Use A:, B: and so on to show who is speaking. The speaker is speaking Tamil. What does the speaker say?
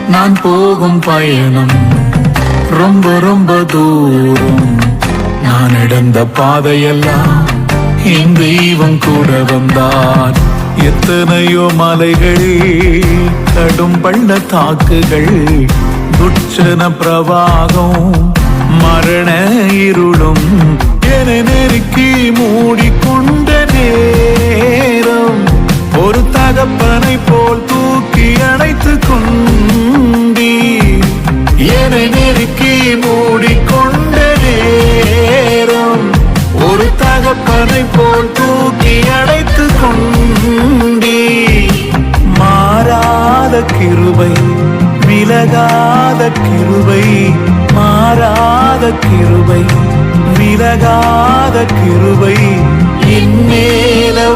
A: நான் போகும் பயணம் ரொம்ப ரொம்ப தூரம். நான் நடந்த பாதையெல்லாம் என் தெய்வம் கூட வந்தார். எத்தனையோ மலைகள், கடும் பள்ளத்தாக்குகள், துட்சண பிரவாகம், மரண இருளும் என நெருக்கி மூடிக்கொண்ட நேரம் ஒரு தகப்பனை போல் தூக்கி அணைத்து கொண்டீ. என நெருக்கி மூடிக்கொண்ட நேரம் ஒரு தகப்பனை போல் தூக்கி அணைத்து கொண்டீ. மாறாத கிருபை, விலகாத கிருபை, மாறாத கிருபை, விலகாத கிருபை என் மேல